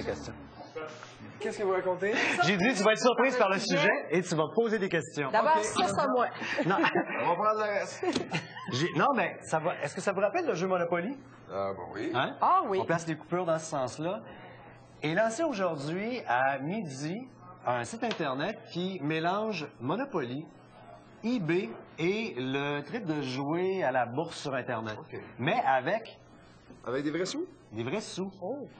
questions. Qu'est-ce que vous racontez? J'ai dit, tu vas être surprise par le sujet et tu vas poser des questions. D'abord, ça, c'est moi. Non, On va prendre le reste. non mais ça va. Est-ce que ça vous rappelle le jeu Monopoly? Bon, oui. Hein? Ah oui. On place des coupures dans ce sens-là. Et lancé aujourd'hui à midi un site Internet qui mélange Monopoly, eBay et le trip de jouer à la bourse sur Internet. OK. Mais avec Avec des vrais sous? des vrais sous.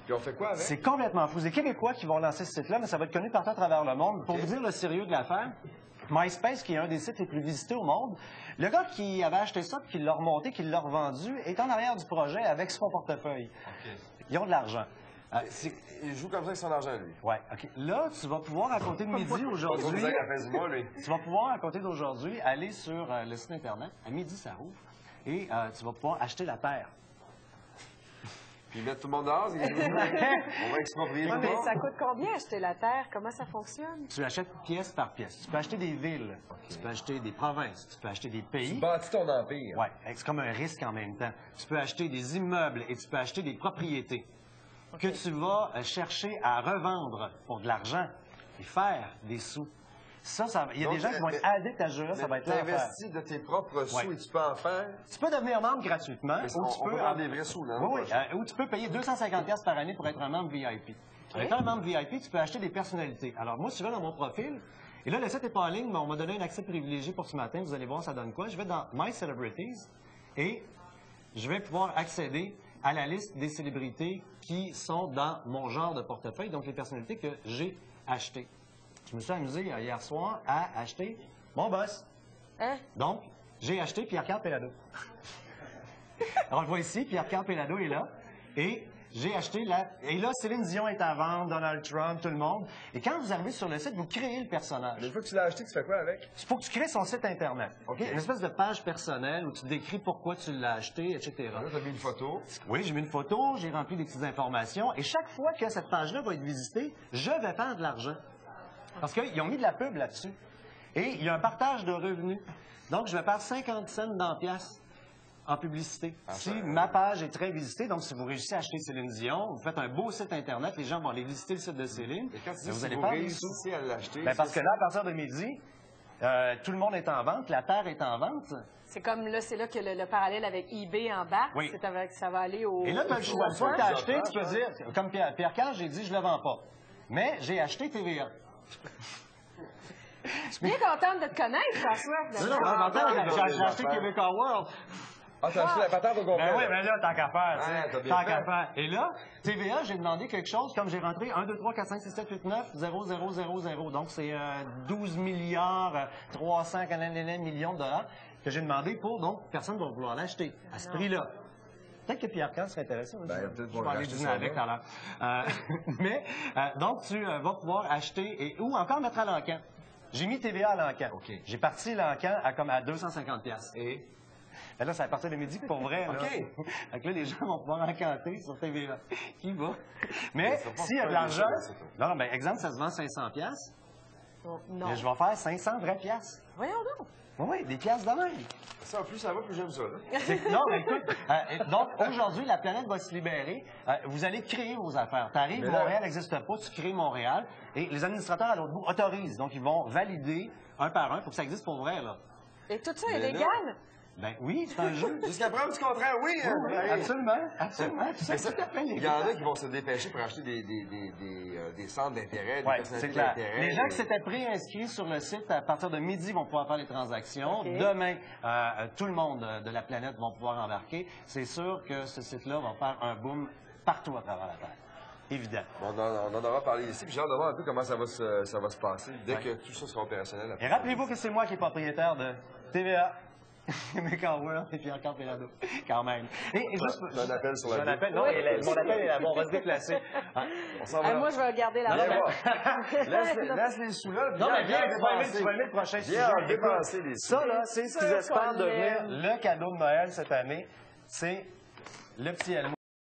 Puis on fait quoi avec? C'est complètement fou. C'est les Québécois qui vont lancer ce site-là, mais ça va être connu partout à travers le monde. Pour vous dire le sérieux de l'affaire, MySpace, qui est un des sites les plus visités au monde, le gars qui avait acheté ça, puis qui l'a remonté, qui l'a revendu, est en arrière du projet avec son portefeuille. Ils ont de l'argent. Il joue comme ça avec son argent, lui. Ouais, OK. Là, tu vas pouvoir, à compter de midi aujourd'hui, à la fin du mois, lui. tu vas pouvoir, à compter d'aujourd'hui, aller sur le site Internet. À midi, ça ouvre. Et tu vas pouvoir acheter la terre. Puis mettre tout le monde dehors, on va exproprier tout le Mais monde. ça coûte combien acheter la terre? Comment ça fonctionne? Tu achètes pièce par pièce. Tu peux acheter des villes, tu peux acheter des provinces, tu peux acheter des pays. Tu bâtis ton empire. Oui, c'est comme un risque en même temps. Tu peux acheter des immeubles et tu peux acheter des propriétés que tu vas chercher à revendre pour de l'argent et faire des sous. Il y a des gens qui vont être addicts à ce jeu-là, ça va être Tu l'enfer. investis de tes propres sous Ouais. et tu peux en faire. Tu peux devenir membre gratuitement ou tu On peux peut avoir des vrais sous, là. Oui, ou tu peux payer 250$ par année pour être un membre VIP. En étant un membre VIP, tu peux acheter des personnalités. Alors moi, si je vais dans mon profil, et là, le site n'est pas en ligne, mais on m'a donné un accès privilégié pour ce matin. Vous allez voir, ça donne quoi. Je vais dans My Celebrities et je vais pouvoir accéder à la liste des célébrités qui sont dans mon genre de portefeuille, donc les personnalités que j'ai achetées. Je me suis amusé hier soir à acheter mon boss. Hein? Donc, j'ai acheté Pierre-Carl Péladeau. Alors, on le voit ici, Pierre-Carl Péladeau est là. Et j'ai acheté la... Et là, Céline Dion est à vendre, Donald Trump, tout le monde. Et quand vous arrivez sur le site, vous créez le personnage. Mais une fois que tu l'as acheté, tu fais quoi avec? Il faut que tu crées son site Internet. OK? Une espèce de page personnelle où tu décris pourquoi tu l'as acheté, etc. Là, tu as mis une photo. Oui, j'ai mis une photo, j'ai rempli des petites informations. Et chaque fois que cette page-là va être visitée, je vais faire de l'argent. Parce qu'ils ont mis de la pub là-dessus. Et il y a un partage de revenus. Donc, je vais perdre 50 cents dans la pièce en publicité. Si ma page est très visitée, donc si vous réussissez à acheter Céline Dion, vous faites un beau site Internet, les gens vont aller visiter le site de Céline. Et quand tu dis vous si allez vous faire réussissez à l'acheter... parce que là, à partir de midi, tout le monde est en vente, la terre est en vente. C'est comme là, c'est là que le parallèle avec eBay embarque. Oui. C'est avec, ça va aller au... Et là, tu as le choix. Soit tu as acheté, tu peux dire, comme Pierre-Carl, j'ai dit, je ne le vends pas. Mais j'ai acheté TVA. Je suis bien contente de te connaître, François. J'ai acheté Québécois World. Ah, t'as acheté la patente au complet? Ben oui, mais là, tant qu'à faire, tu Ouais, sais. t'as bien Tant fait. qu'à faire. Et là, TVA, j'ai demandé quelque chose, comme j'ai rentré 1, 2, 3, 4, 5, 6, 7, 8, 9, 0, 0, 0, 0. Donc, c'est 12 milliards, 300 millions de dollars que j'ai demandé pour, donc, personne ne va vouloir l'acheter à ce prix-là. Peut-être que Pierre-Carl serait intéressé. Ben, peut-être je vais aller dîner avec tout à l'heure. Mais, donc, tu vas pouvoir acheter, ou encore mettre à l'encan. J'ai mis TVA à l'encan. OK. J'ai parti l'encan à comme à 250$. Et ben là, c'est à partir de midi pour vrai. Là. OK. Donc là, les gens vont pouvoir encanter sur TVA. Qui va? Mais ça va s'il y a pas de l'argent... les choses, Non, ben exemple, ça se vend 500$. Non. Mais je vais faire 500 vraies piastres. Voyons donc. Oui, des piastres de même. Ça, plus ça va, plus j'aime ça, là. Non, mais écoute, donc aujourd'hui, la planète va se libérer. Vous allez créer vos affaires. Tu arrives, Mais là- Montréal n'existe pas, tu crées Montréal. Et les administrateurs à l'autre bout autorisent. Donc, ils vont valider un par un. Il faut que ça existe pour vrai, là. Et tout ça est Mais là- légal? Ben oui, c'est un jeu. Jusqu'à preuve du contraire, oui! Absolument, absolument. Tout ça, Mais ça, tout à fait il y en a qui vont se dépêcher pour acheter des centres d'intérêt, des Oui, personnalités c'est clair. d'intérêt. Les gens qui s'étaient préinscrits sur le site, à partir de midi, vont pouvoir faire les transactions. OK. Demain, tout le monde de la planète va pouvoir embarquer. C'est sûr que ce site-là va faire un boom partout à travers la Terre. Évident. Bon, on en aura parlé ici, puis j'ai hâte de voir un peu comment ça va se passer dès que tout ça sera opérationnel. Et rappelez-vous que c'est moi qui est propriétaire de TVA. Québécois World et Pierre-Carl Péladeau, quand même. Et juste, T'as un appel sur la j'ai un vie. appel. Non, Oui. mon appel est là. Bon, on va se déplacer. Hein? On s'en va. Moi, je vais regarder la Viens robe. voir. Laisse les sous là, Non, mais viens, tu vas aimer le prochain sujet. Viens dépenser les sous. Ça, là, c'est ce Ça, qu'ils espèrent qu'on devenir l'aime. le cadeau de Noël cette année. C'est le petit Elmo.